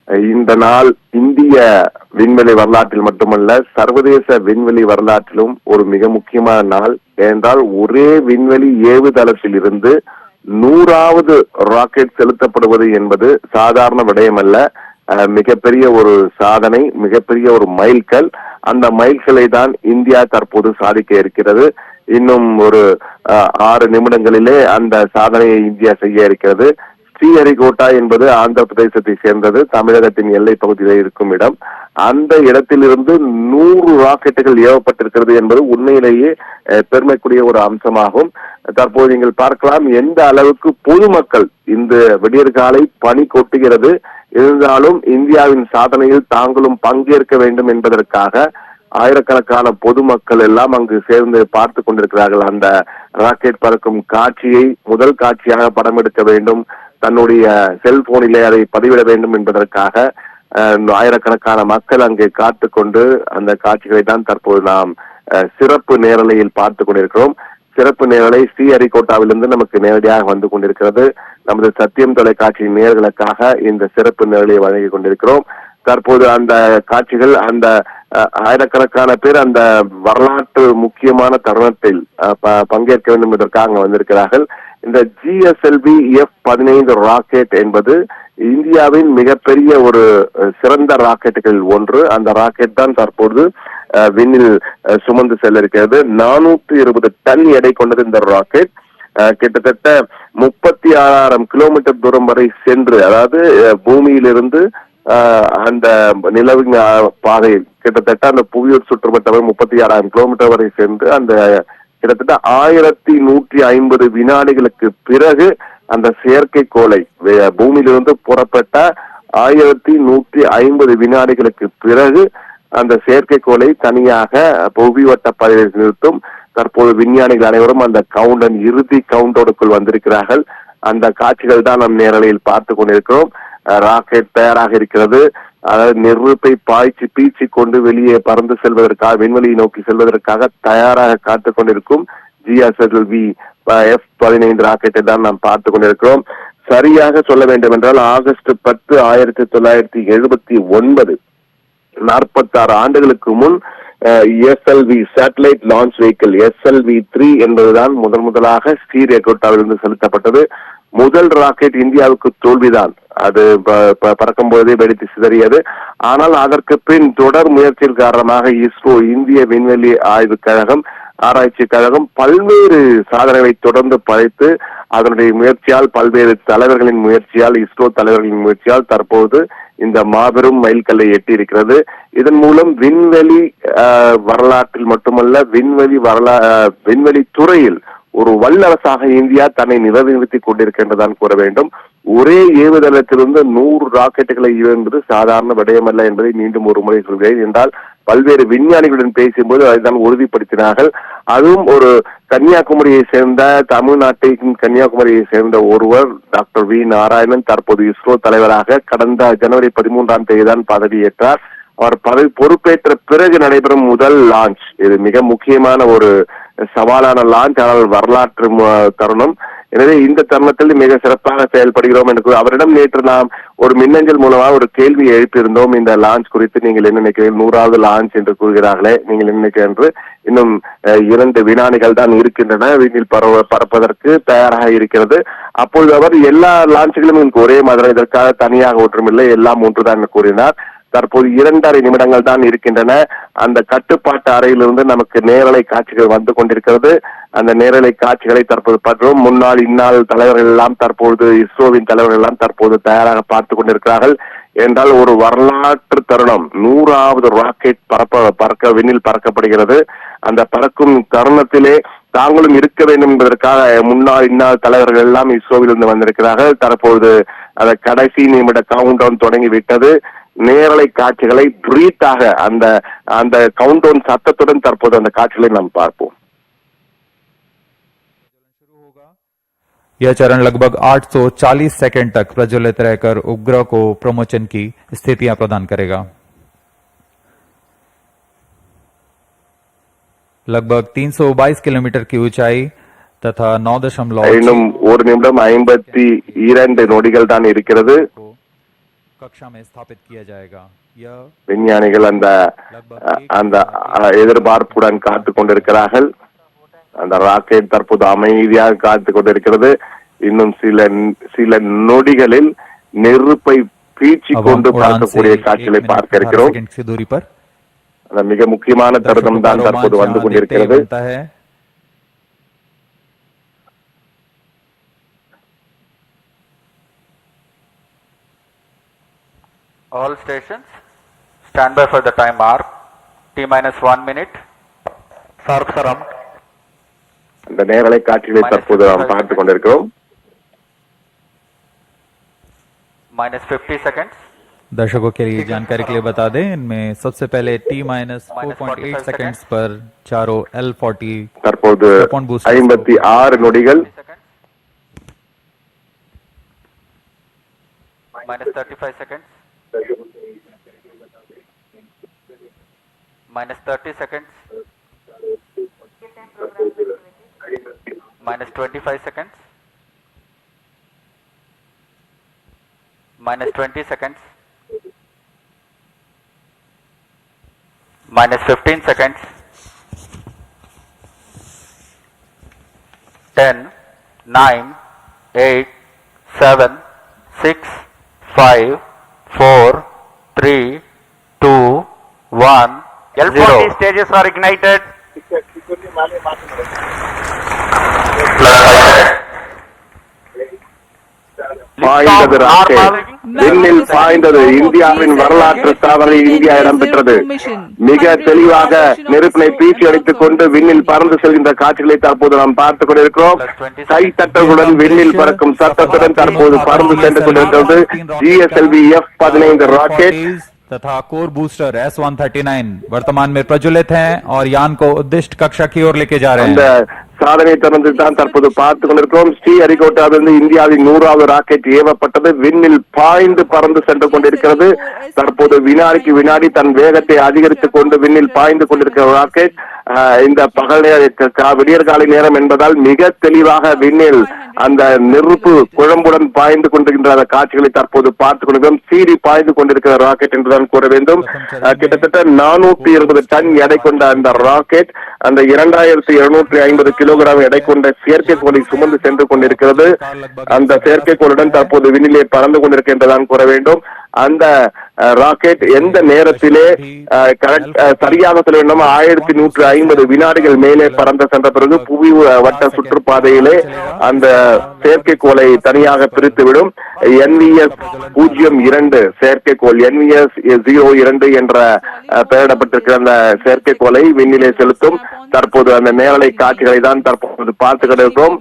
இந்த நாள் இந்திய விண்வெளி வரலாற்றில் மட்டுமல்ல சர்வதேச விண்வெளி வரலாற்றிலும் ஒரு மிக முக்கியமான நாள். ஏனென்றால் ஒரே விண்வெளி ஏவுதளத்தில் இருந்து 100வது ராக்கெட் செலுத்தப்படுவது என்பது சாதாரண விடயமல்ல. மிகப்பெரிய ஒரு சாதனை, மிகப்பெரிய ஒரு மைல்கல். அந்த மைல்கல்லை தான் இந்தியா தற்போது சாதிக்க இருக்கிறது. இன்னும் ஒரு 6 நிமிடங்களிலே அந்த சாதனையை இந்தியா செய்ய இருக்கிறது. ஸ்ரீஹரிகோட்டா என்பது ஆந்திர பிரதேசத்தை சேர்ந்தது, தமிழகத்தின் எல்லை பகுதியில் இருக்கும் இடம். அந்த இடத்திலிருந்து 100 ராக்கெட்டுகள் ஏவப்பட்டிருக்கிறது என்பது உண்மையிலேயே பெருமைக்குரிய ஒரு அம்சமாகும். தற்போது நீங்கள் பார்க்கலாம் எந்த அளவுக்கு பொதுமக்கள் இந்த விடியற்காலை பனி கொட்டுகிறது. இருந்தாலும் இந்தியாவின் சாதனையில் தாங்களும் பங்கேற்க வேண்டும் என்பதற்காக ஆயிரக்கணக்கான பொதுமக்கள் எல்லாம் அங்கு சேர்ந்து பார்த்து கொண்டிருக்கிறார்கள். அந்த ராக்கெட் பறக்கும் காட்சியை முதல் காட்சியாக படம் எடுக்க வேண்டும், தன்னுடைய செல்போனிலே அதை பதிவிட வேண்டும் என்பதற்காக ஆயிரக்கணக்கான மக்கள் அங்கே காத்து கொண்டு அந்த காட்சிகளை தான் தற்போது நாம் சிறப்பு நேரலையில் பார்த்து கொண்டிருக்கிறோம். சிறப்பு நேரலை ஸ்ரீஹரிகோட்டாவிலிருந்து நமக்கு நேரடியாக வந்து கொண்டிருக்கிறது. நமது சத்தியம் தொலைக்காட்சியின் நேயர்களுக்காக இந்த சிறப்பு நேரலையை வழங்கி கொண்டிருக்கிறோம். தற்போது அந்த காட்சிகள், அந்த ஆயிரக்கணக்கான பேர் அந்த வரலாற்று முக்கியமான தருணத்தில் பங்கேற்க வேண்டும் என்பதற்காக வந்திருக்கிறார்கள். இந்த GSLV F-15 ராக்கெட் என்பது இந்தியாவின் மிகப்பெரிய ஒரு சிறந்த ராக்கெட்டுகளில் ஒன்று. அந்த ராக்கெட் தான் தற்போது விண்ணில் சுமந்து செல்ல இருக்கிறது. 420 டன் எடை கொண்டது இந்த ராக்கெட். கிட்டத்தட்ட 36,000 கிலோமீட்டர் தூரம் வரை சென்று, அதாவது பூமியிலிருந்து அந்த நிலவின் பாதையில் கிட்டத்தட்ட அந்த புவியூர் சுற்றுவட்டம் 36,000 கிலோமீட்டர் வரை சென்று அந்த கிட்டத்தட்ட 1150 வினாடிகளுக்கு பிறகு அந்த செயற்கைக்கோளை பூமியிலிருந்து புறப்பட்ட 1150 வினாடிகளுக்கு பிறகு அந்த செயற்கைக்கோளை தனியாக புவி வட்ட பாதையில் நிறுத்தும். தற்போது விஞ்ஞானிகள் அனைவரும் அந்த இறுதி கவுண்டோடுக்குள் வந்திருக்கிறார்கள். அந்த காட்சிகள் தான் நம் நேரலையில் பார்த்து கொண்டிருக்கிறோம். ராக்கெட் தயாராக இருக்கிறது. அதாவது நெருப்பை பீச்சி கொண்டு வெளியே பறந்து செல்வதற்காக, விண்வெளியை நோக்கி செல்வதற்காக தயாராக காத்துக் கொண்டிருக்கும் GSLV F-15 ராக்கெட்டை தான் நாம் பார்த்து கொண்டிருக்கிறோம். சரியாக சொல்ல வேண்டும் என்றால் ஆகஸ்ட் 10, 1979 46 ஆண்டுகளுக்கு முன் SLV satellite launch vehicle SLV-3 என்பதுதான் முதலாக ஸ்ரீஹரிகோட்டாவிலிருந்து செலுத்தப்பட்டது. முதல் ராக்கெட் இந்தியாவுக்கு தோல்விதான். அது பறக்கும் போதே வெடித்து சிதறியது. ஆனால் அதற்கு பின் தொடர் முயற்சியின் காரணமாக இஸ்ரோ, இந்திய விண்வெளி ஆராய்ச்சி கழகம் பல்வேறு சாதனைகளை தொடர்ந்து படைத்து அதனுடைய முயற்சியால், பல்வேறு தலைவர்களின் முயற்சியால், இஸ்ரோ தலைவர்களின் முயற்சியால் தற்போது இந்த மாபெரும் மைல்கல்லை எட்டி இருக்கிறது. இதன் மூலம் விண்வெளி வரலாற்றில் மட்டுமல்ல, விண்வெளி துறையில் ஒரு வல்லரசாக இந்தியா தன்னை நிலைநிறுத்திக் கொண்டிருக்கின்றதான் கூற வேண்டும். ஒரே ஏவுதளத்திலிருந்து 100 ராக்கெட்டுகளை என்பது சாதாரண விடயமல்ல என்பதை மீண்டும் ஒரு முறை சொல்கிறேன். என்றால் பல்வேறு விஞ்ஞானிகளுடன் பேசும்போது அதைத்தான் உறுதிப்படுத்தினார்கள். அதுவும் ஒரு கன்னியாகுமரியை சேர்ந்த, தமிழ்நாட்டின் கன்னியாகுமரியை சேர்ந்த ஒருவர், டாக்டர் வி நாராயணன், தற்போது இஸ்ரோ தலைவராக கடந்த ஜனவரி 13ஆம் தேதி தான் பதவியேற்றார். அவர் பதவி பொறுப்பேற்ற பிறகு நடைபெறும் முதல் லான்ச். இது மிக முக்கியமான ஒரு சவாலான லான்ச், ஆனால் வரலாற்று தருணம். எனவே இந்த தருணத்தில் மிக சிறப்பாக செயல்படுகிறோம் என்று அவரிடம் நேற்று நாம் ஒரு மின்னஞ்சல் மூலமாக ஒரு கேள்வியை எழுப்பியிருந்தோம். இந்த லான்ச் குறித்து நீங்கள் என்ன நினைக்கிறீர்கள்? 100வது லான்ச் என்று கூறுகிறார்களே, நீங்கள் என்ன நினைக்கிறீர்கள் என்று. இன்னும் 2 வினாடிகள் தான் இருக்கின்றன, விண்ணில் பறப்பதற்கு தயாராக இருக்கிறது. அப்பொழுது அவர் எல்லா லான்ச்சுகளும் ஒரே மாதிரி, இதற்காக தனியாக ஒன்றுமில்லை, எல்லாம் ஒன்றுதான் என்று கூறினார். தற்போது 2.5 நிமிடங்கள் தான் இருக்கின்றன. அந்த கட்டுப்பாட்டு அறையிலிருந்து நமக்கு நேரலை காட்சிகள் வந்து கொண்டிருக்கிறது. அந்த நேரலை காட்சிகளை தற்போது பார்க்கிறோம். முன்னாள் இந்நாள் தலைவர்கள் எல்லாம் தற்போது, இஸ்ரோவின் தலைவர்கள் எல்லாம் தற்போது தயாராக பார்த்து கொண்டிருக்கிறார்கள். என்றால் ஒரு வரலாற்று தருணம். 100வது ராக்கெட் விண்ணில் பறக்கப்படுகிறது. அந்த பறக்கும் தருணத்திலே தாங்களும் இருக்க வேண்டும் என்பதற்காக முன்னாள் இந்நாள் தலைவர்கள் எல்லாம் இஸ்ரோவில் இருந்து வந்திருக்கிறார்கள். தற்போது அந்த கடைசி நிமிட கவுண்டவுன் தொடங்கி விட்டது. நேரலை காட்சிகளை பிரீத்தாக அந்த கவுண்டவுன் சத்தத்துடன் தற்போது அந்த காட்சிகளை நாம் பார்ப்போம். यह चरण लगभग 840 सेकंड तक प्रज्वलित रहकर उपग्रह को प्रमोशन की स्थितियां प्रदान करेगा. लगभग 322 किलोमीटर की ऊंचाई तथा 9.6 இன்னும் 1 நிமிடம் 52 நொடிகள் தான் இருக்கிறது. कक्षा में स्थापित किया जाएगा। यह விஞ்ஞானிகள் அந்த எதிர்பார்ப்புடன் காத்துக் கொண்டிருக்கிறார்கள். அந்த ராக்கெட் தற்போது அமைதியாக காத்துக் கொண்டிருக்கிறது. இன்னும் சில நொடிகளில் நெருப்பை பீச்சி கொண்டு பார்க்கக்கூடிய காட்சிகளை பார்க்க இருக்கிறோம். அந்த மிக முக்கியமான தருணம் தான் தற்போது வந்து கொண்டிருக்கிறது. All stations stand by for the time mark. T-1 minute. Sharp surround. அந்த நேரலை காட்சிகளை தற்போது நாம் பார்த்துக் கொண்டிருக்கிறோம். -50 seconds. दर्शकों के लिए जानकारी के लिए बता दें, इनमें सबसे पहले T-4.8 सेकंड्स पर चारों L40 தற்போது 56 நொடிகள். -35 seconds. -30 seconds. -25 seconds. -20 seconds. -15 seconds. 10, 9, 8, 7, 6, 5, 4, 3, 2, 1, L40 stages are ignited. பாய்ந்தது ராக்கெட், விண்ணில் பாய்ந்தது. இந்தியாவின் வரலாற்று சாதனையில் இந்தியா இடம்பெற்றது. மிக தெளிவாக நெருப்பினை பீச்சி அடித்துக் கொண்டு விண்ணில் பறந்து செல்கின்ற காட்சிகளை தற்போது நாம் பார்த்துக் கொண்டிருக்கிறோம். கை தட்டங்களுடன் விண்ணில் பறக்கும் சத்தத்துடன் தற்போது பறந்து சென்று கொண்டிருக்கிறது GSLV F-15 ராக்கெட் तथा कोर बूस्टर S-139 वर्तमान में प्रज्वलित हैं और यान को उद्दिष्ट कक्षा की ओर लेके जा रहे हैं. சாதனை தொடர்ந்து தான் தற்போது பார்த்துக் கொண்டிருக்கிறோம். ஸ்ரீஹரிகோட்டாவிலிருந்து இந்தியாவின் 100வது ராக்கெட் ஏவப்பட்டது. விண்ணில் பாய்ந்து பறந்து சென்று கொண்டிருக்கிறது. தற்போது வினாடிக்கு வினாடி தன் வேகத்தை அதிகரித்துக் கொண்டு விண்ணில் பாய்ந்து கொண்டிருக்கிற ராக்கெட் இந்த பகல் விடியற்காலை நேரம் என்பதால் மிக தெளிவாக விண்ணில் அந்த நெருப்பு குழம்புடன் பாய்ந்து கொண்டிருக்கின்ற அந்த காட்சிகளை தற்போது பார்த்துக் கொண்டிருக்கிறோம். சீறி பாய்ந்து கொண்டிருக்கிற ராக்கெட் என்றுதான் கூற வேண்டும். கிட்டத்தட்ட 420 டன் எடை கொண்ட அந்த ராக்கெட் அந்த 2250 கிலோகிராம் எடை கொண்ட செயற்கைக்கோளை சுமந்து சென்று கொண்டிருக்கிறது. அந்த செயற்கைக்கோளுடன் தற்போது விண்ணிலே பறந்து கொண்டிருக்கின்றதான் கூற வேண்டும். அந்த ராக்கெட் எந்த நேரத்திலே சரியாக சொல்ல வேண்டும் 1150 வினாடிகள் மேலே பறந்து சென்ற பிறகு புவி வட்ட சுற்றுப்பாதையிலே அந்த செயற்கைக்கோளை தனியாக பிரித்துவிடும். NVS 02 செயற்கைக்கோள் NVS 02 என்ற பெயரிடப்பட்டிருக்கிற அந்த செயற்கைக்கோளை விண்ணிலே செலுத்தும். தற்போது அந்த நேரலை காட்சிகளை தான் தற்போது பார்த்து கொண்டிருக்கிறோம்.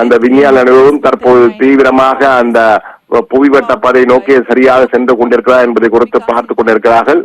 அந்த விஞ்ஞான நிறுவனம் தற்போது தீவிரமாக அந்த புவிவட்ட பாதை நோக்கி சரியாக சென்று கொண்டிருக்கிறார் என்பதை குறித்து பார்த்துக் கொண்டிருக்கிறார்கள்.